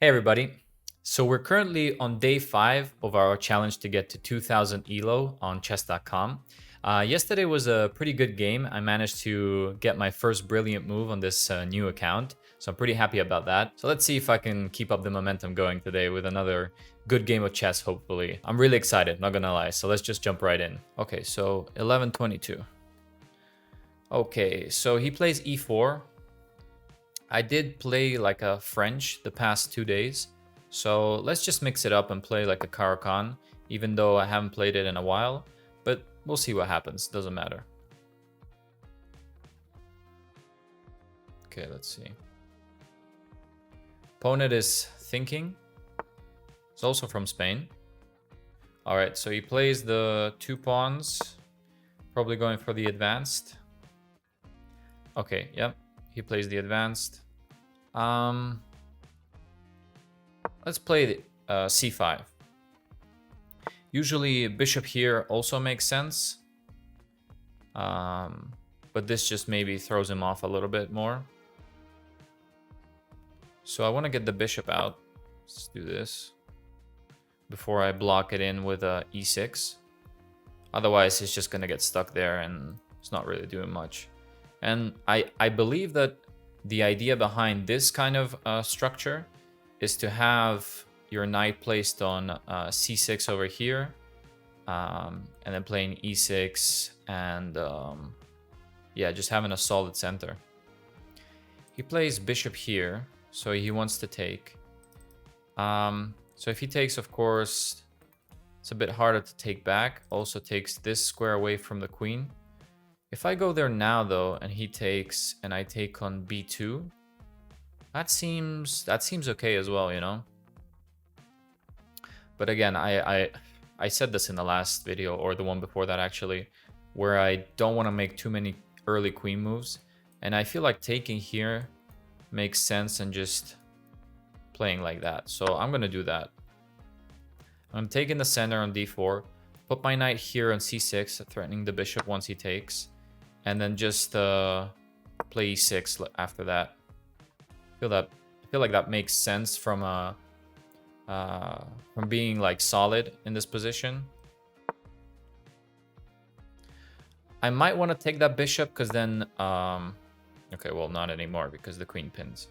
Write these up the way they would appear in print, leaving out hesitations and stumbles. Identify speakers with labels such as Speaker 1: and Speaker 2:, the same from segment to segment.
Speaker 1: Hey everybody. So we're currently on day 5 of our challenge to get to 2000 ELO on chess.com. Yesterday was a pretty good game. I managed to get my first brilliant move on this new account. So I'm pretty happy about that. So let's see if I can keep up the momentum going today with another good game of chess, hopefully. I'm really excited, not gonna lie. So let's just jump right in. Okay, so 11:22. Okay, so he plays e4. I did play like a French the past 2 days, so let's just mix it up and play like a Caro-Kann, even though I haven't played it in a while, but we'll see what happens, doesn't matter. Okay, let's see. Opponent is thinking. It's also from Spain. All right, so he plays the 2 pawns, probably going for the advanced. Okay, yep, he plays the advanced. Let's play the, c5. Usually bishop here also makes sense. But this just maybe throws him off a little bit more. So I want to get the bishop out. Let's do this before I block it in with a e6. Otherwise, it's just going to get stuck there and it's not really doing much. And I believe that the idea behind this kind of structure is to have your knight placed on c6 over here, and then playing e6 and yeah, just having a solid center. He plays bishop here, so he wants to take. So if he takes, of course, it's a bit harder to take back. Also takes this square away from the queen. If I go there now, though, and he takes, and I take on b2, that seems okay as well, you know. But again, I said this in the last video, or the one before that actually, where I don't want to make too many early queen moves, and I feel like taking here makes sense and just playing like that. So I'm gonna do that. I'm taking the center on d4, put my knight here on c6, threatening the bishop once he takes, and then just play e6 after that. I feel like that makes sense from being like solid in this position. I might want to take that bishop because then okay, well, not anymore because the queen pins.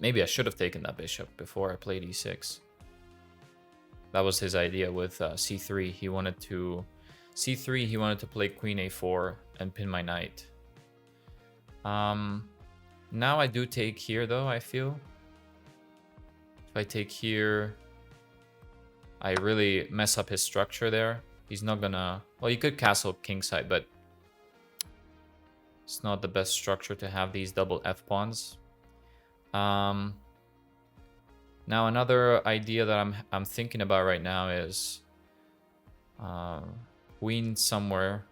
Speaker 1: Maybe I should have taken that bishop before I played e6. That was his idea with c3. He wanted to play queen a4 and pin my knight. Now I do take here, though, I feel. If I take here, I really mess up his structure there. He's not gonna... Well, you could castle kingside, but it's not the best structure to have these double f-pawns. Now another idea that I'm thinking about right now is queen somewhere,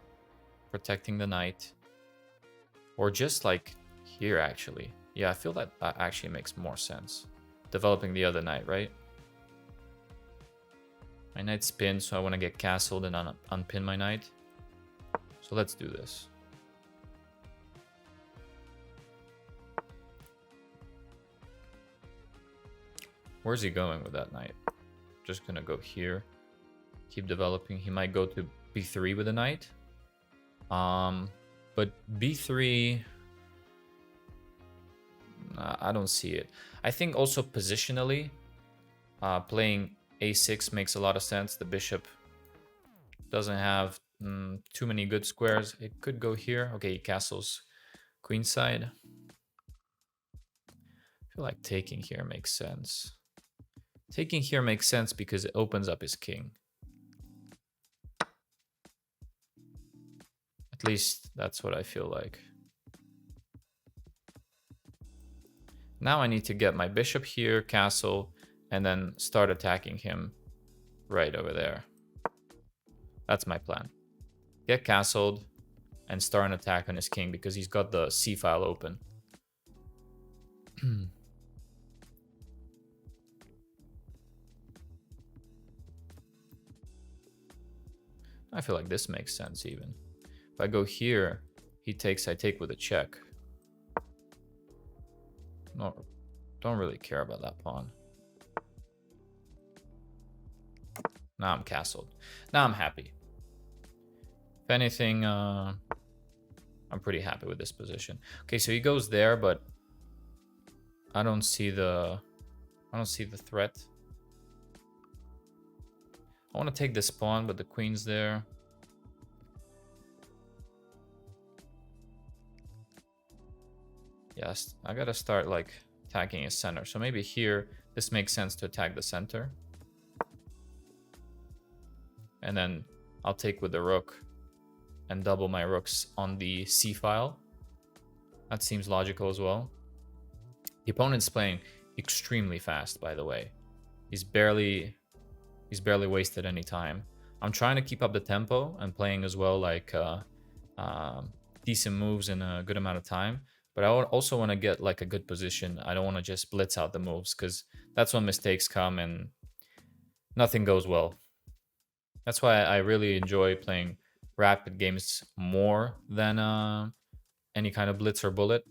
Speaker 1: protecting the knight. Or just like here, actually. Yeah, I feel that actually makes more sense. Developing the other knight, right? My knight's pinned, so I want to get castled and unpin my knight. So let's do this. Where's he going with that knight? Just gonna go here. Keep developing. He might go to b3 with the knight. But b3... I don't see it. I think also positionally, playing a6 makes a lot of sense. The bishop doesn't have too many good squares. It could go here. Okay, he castles queenside. I feel like taking here makes sense. Taking here makes sense because it opens up his king. At least that's what I feel like. Now I need to get my bishop here, castle, and then start attacking him right over there. That's my plan. Get castled and start an attack on his king because he's got the c file open. I feel like this makes sense even. If I go here, he takes, I take with a check. No, don't really care about that pawn. Now I'm castled. Now I'm happy. If anything, I'm pretty happy with this position. Okay, so he goes there, but I don't see the threat. I want to take this pawn, but the queen's there. Yes, I gotta start like attacking his center. So maybe here, this makes sense to attack the center. And then I'll take with the rook and double my rooks on the c file. That seems logical as well. The opponent's playing extremely fast, by the way. He's barely wasted any time. I'm trying to keep up the tempo and playing as well, like decent moves in a good amount of time. But I also want to get like a good position. I don't want to just blitz out the moves, because that's when mistakes come and nothing goes well. That's why I really enjoy playing rapid games more than any kind of blitz or bullet.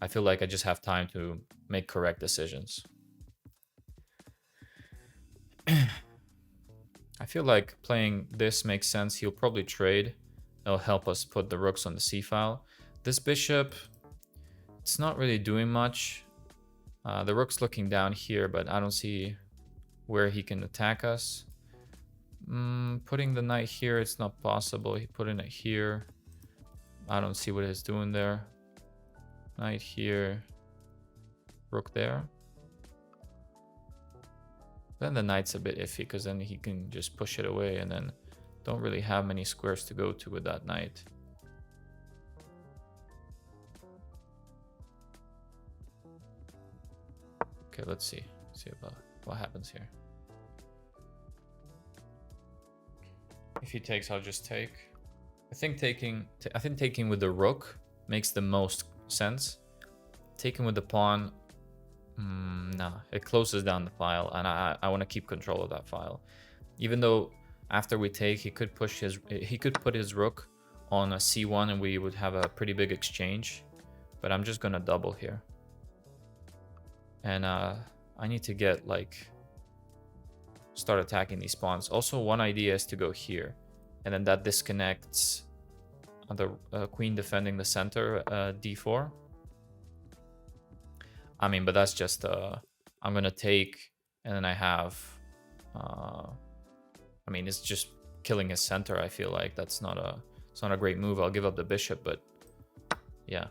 Speaker 1: I feel like I just have time to make correct decisions. I feel like playing this makes sense. He'll probably trade. It'll help us put the rooks on the c file. This bishop, it's not really doing much. The rook's looking down here, but I don't see where he can attack us. Putting the knight here, it's not possible. He put in it here. I don't see what he's doing there. Knight here. Rook there. Then the knight's a bit iffy, because then he can just push it away, and then don't really have many squares to go to with that knight. Okay, let's see about what happens here. If he takes, I'll just take. I think taking with the rook makes the most sense. Taking with the pawn, nah, it closes down the file, and I want to keep control of that file. Even though after we take, he could put his rook on a c1, and we would have a pretty big exchange. But I'm just gonna double here. And I need to get start attacking these pawns. Also, one idea is to go here, and then that disconnects the queen defending the center, d4. I mean, but that's just I'm gonna take, and then I have I mean, it's just killing his center. I feel like it's not a great move. I'll give up the bishop, but yeah,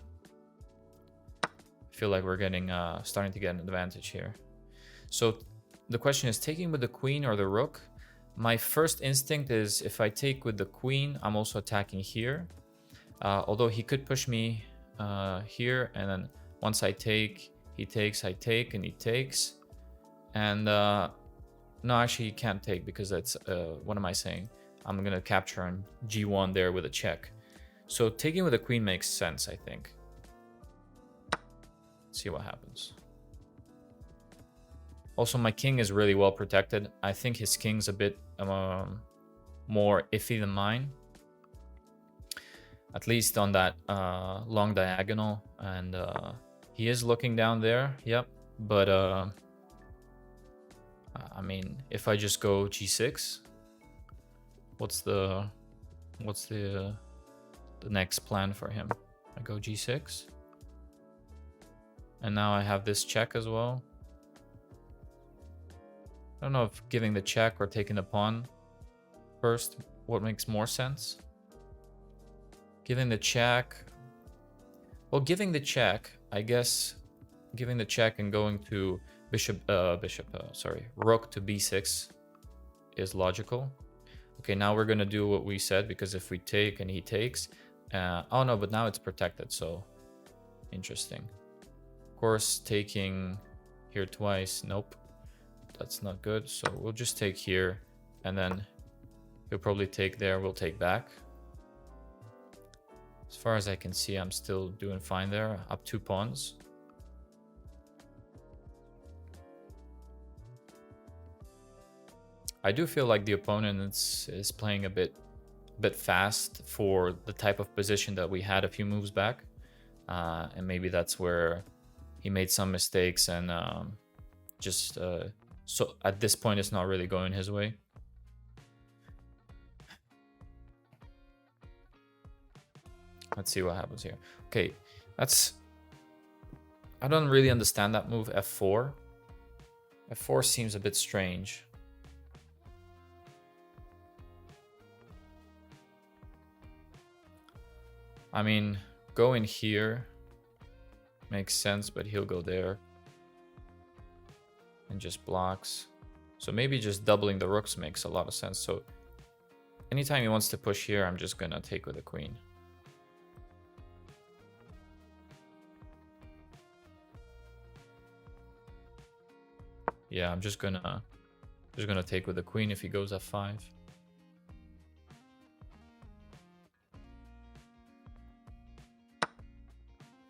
Speaker 1: I feel like we're getting starting to get an advantage here. So the question is, taking with the queen or the rook? My first instinct is, if I take with the queen, I'm also attacking here. Although he could push me here, and then once I take, he takes, I take, and he takes. And no, actually he can't take, because that's, what am I saying? I'm gonna capture on g1 there with a check. So taking with the queen makes sense, I think. Let's see what happens. Also, my king is really well protected. I think his king's a bit more iffy than mine. At least on that long diagonal. And he is looking down there, yep. But I mean, if I just go g6, what's the next plan for him? I go g6. And now I have this check as well. I don't know if giving the check or taking the pawn first, what makes more sense. Giving the check. Well, giving the check, I guess giving the check and going to rook to b6 is logical. Okay, now we're gonna do what we said, because if we take and he takes, oh no, but now it's protected, so interesting. Of course, taking here twice, nope. That's not good, so we'll just take here, and then he'll probably take there, we'll take back. As far as I can see, I'm still doing fine there, up 2 pawns. I do feel like the opponent is playing a bit fast for the type of position that we had a few moves back, and maybe that's where he made some mistakes and just so at this point it's not really going his way. Let's see what happens here. Okay, that's... I don't really understand that move, f4. f4 seems a bit strange. I mean, going here makes sense, but he'll go there and just blocks. So maybe just doubling the rooks makes a lot of sense. So anytime he wants to push here, I'm just gonna take with the queen. Yeah, I'm just gonna take with the queen if he goes f5.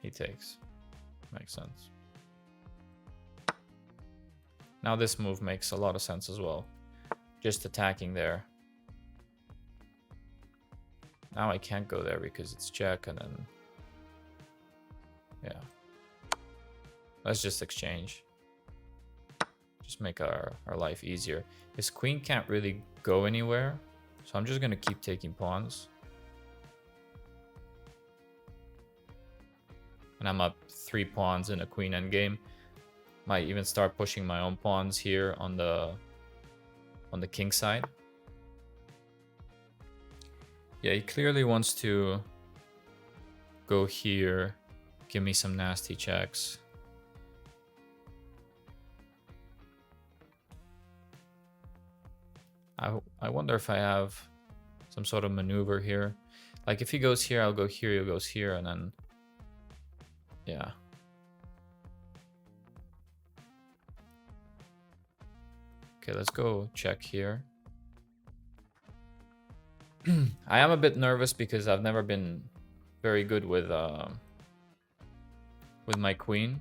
Speaker 1: He takes. Makes sense. Now this move makes a lot of sense as well. Just attacking there. Now I can't go there because it's check and then... Yeah. Let's just exchange. Just make our life easier. His queen can't really go anywhere. So I'm just going to keep taking pawns. And I'm up 3 pawns in a queen endgame. Might even start pushing my own pawns here on the king side. Yeah, he clearly wants to go here, give me some nasty checks. I wonder if I have some sort of maneuver here. Like if he goes here, I'll go here, he goes here, and then... Yeah. Okay, let's go check here. I am a bit nervous because I've never been very good with my queen.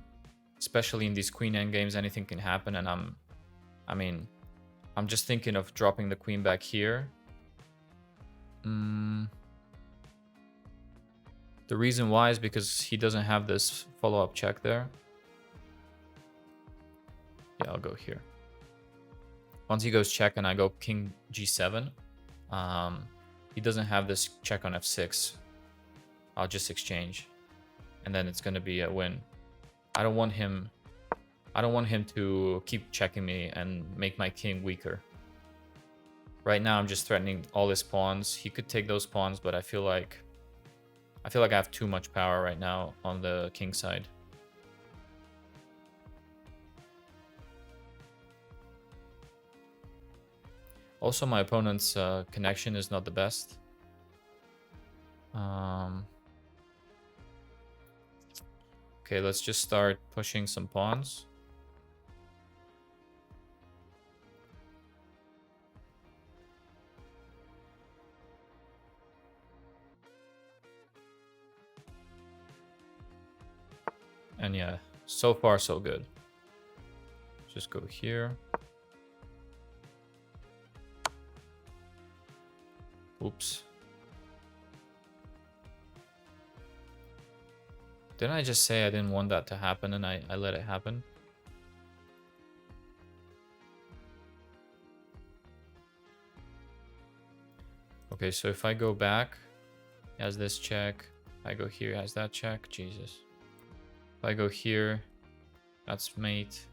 Speaker 1: Especially in these queen endgames, anything can happen, and I'm just thinking of dropping the queen back here. The reason why is because he doesn't have this follow-up check there. Yeah, I'll go here. Once he goes check and I go king g7, he doesn't have this check on f6. I'll just exchange. And then it's going to be a win. I don't want him to keep checking me and make my king weaker. Right now I'm just threatening all his pawns. He could take those pawns, but I feel like I have too much power right now on the king side. Also, my opponent's connection is not the best. Okay, let's just start pushing some pawns. And yeah, so far so good. Just go here. Oops. Didn't I just say I didn't want that to happen and I let it happen? Okay, so if I go back, he has this check. I go here, he has that check. Jesus. If I go here, that's mate.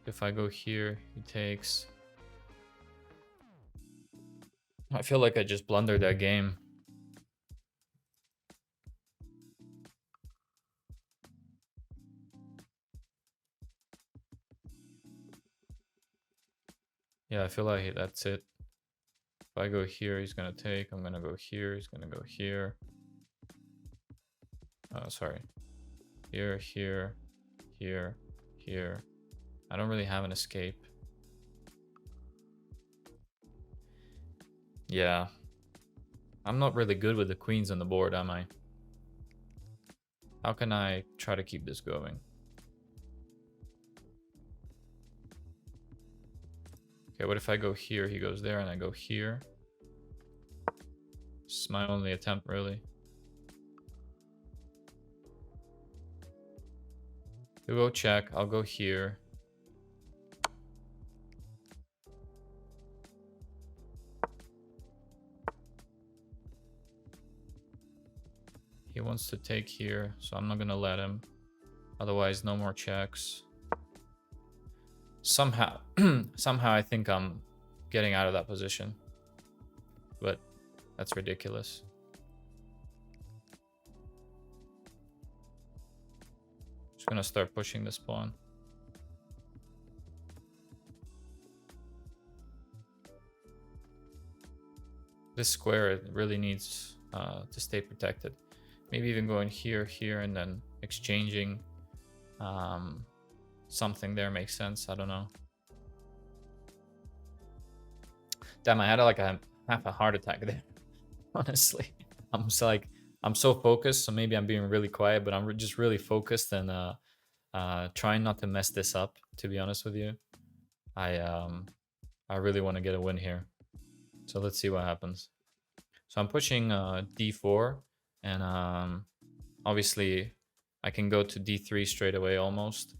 Speaker 1: If I go here, he takes. I feel like I just blundered that game. Yeah, I feel like that's it. If I go here, he's gonna take. I'm gonna go here. He's gonna go here. Oh, sorry. Here, here, here, here. I don't really have an escape. Yeah. I'm not really good with the queens on the board, am I? How can I try to keep this going? Okay, what if I go here, he goes there, and I go here? This is my only attempt, really. He'll go check. I'll go here. He wants to take here, so I'm not gonna let him. Otherwise, no more checks. Somehow, somehow I think I'm getting out of that position. But that's ridiculous. Just gonna start pushing this pawn. This square really needs to stay protected. Maybe even going here, here, and then exchanging something there makes sense. I don't know. Damn, I had like half a heart attack there. Honestly, I'm so focused. So maybe I'm being really quiet, but I'm just really focused and trying not to mess this up. To be honest with you, I really want to get a win here. So let's see what happens. So I'm pushing d4, and obviously I can go to d3 straight away almost.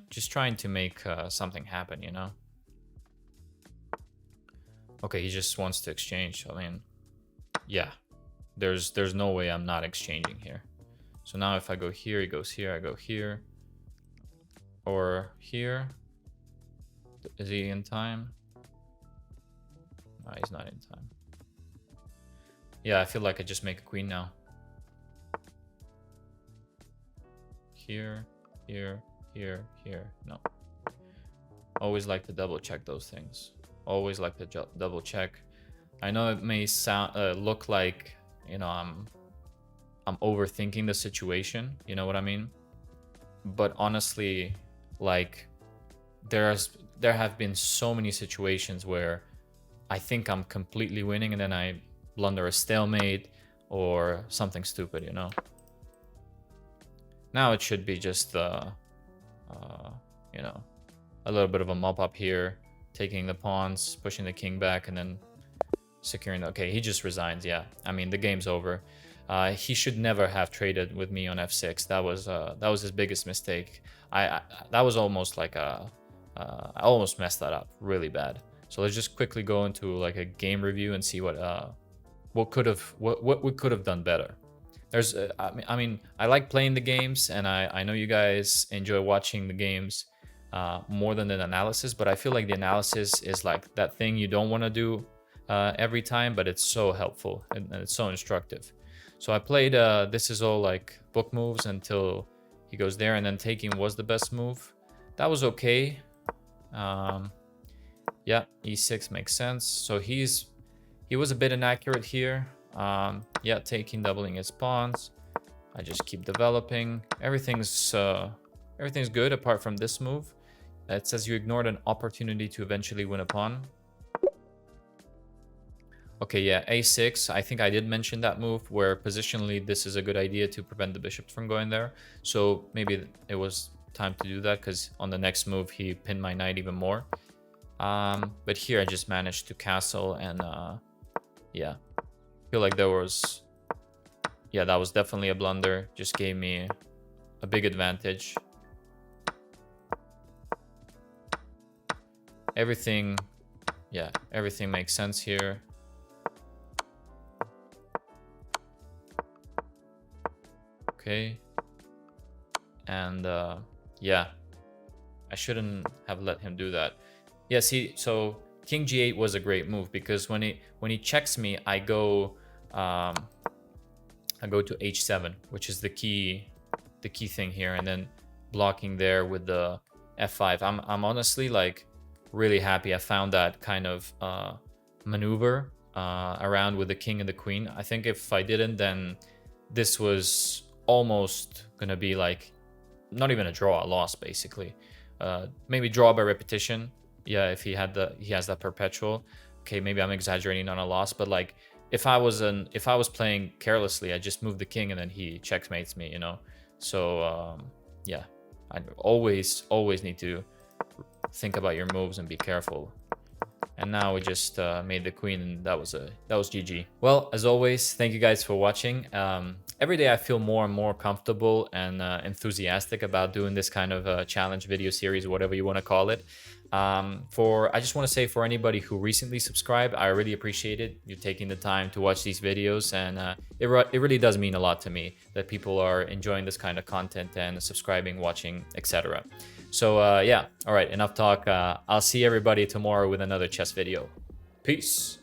Speaker 1: Just trying to make something happen, you know. Okay, he just wants to exchange. I mean, yeah, there's no way I'm not exchanging here. So now if I go here, he goes here, I go here, or here. Is he in time? No, he's not in time. Yeah, I feel like I just make a queen now. Here, here, here, here. No. Always like to double check those things. Always like to double check. I know it may sound look like, you know, I'm overthinking the situation. You know what I mean? But honestly, like there have been so many situations where I think I'm completely winning and then I blunder a stalemate or something stupid, you know. Now it should be just you know, a little bit of a mop up here, taking the pawns, pushing the king back, and then securing. Okay, he just resigns. Yeah, I mean the game's over. He should never have traded with me on f6. That was his biggest mistake. That was almost like I almost messed that up really bad. So let's just quickly go into like a game review and see what we could have done better. There's I mean I like playing the games, and I know you guys enjoy watching the games more than the analysis, but I feel like the analysis is like that thing you don't want to do every time, but it's so helpful and it's so instructive. So I played this is all like book moves until he goes there, and then taking was the best move. That was okay. Yeah, e6 makes sense. So he was a bit inaccurate here. Yeah, taking, doubling his pawns. I just keep developing. Everything's good apart from this move. It says you ignored an opportunity to eventually win a pawn. Okay, yeah, a6. I think I did mention that move where positionally this is a good idea to prevent the bishop from going there. So maybe it was time to do that because on the next move he pinned my knight even more. But here I just managed to castle, and yeah, I feel like there was, yeah, that was definitely a blunder. Just gave me a big advantage. Everything, yeah, everything makes sense here. Okay, and yeah, I shouldn't have let him do that. Yeah, see, so King G8 was a great move because when he checks me, I go to H7, which is the key thing here, and then blocking there with the F5. I'm honestly like really happy I found that kind of maneuver around with the king and the queen. I think if I didn't, then this was almost gonna be like not even a draw, a loss basically. Maybe draw by repetition. Yeah, if he has that perpetual. Okay, maybe I'm exaggerating on a loss, but like if I was playing carelessly, I just move the king and then he checkmates me, you know. So yeah, I always need to think about your moves and be careful. And now we just made the queen, and that was GG. Well, as always, thank you guys for watching. every day I feel more and more comfortable and enthusiastic about doing this kind of challenge video series, whatever you want to call it. I just want to say, for anybody who recently subscribed, I really appreciate it. You're taking the time to watch these videos, and it really does mean a lot to me that people are enjoying this kind of content and subscribing, watching, etc. So yeah, all right, enough talk. I'll see everybody tomorrow with another chess video. Peace.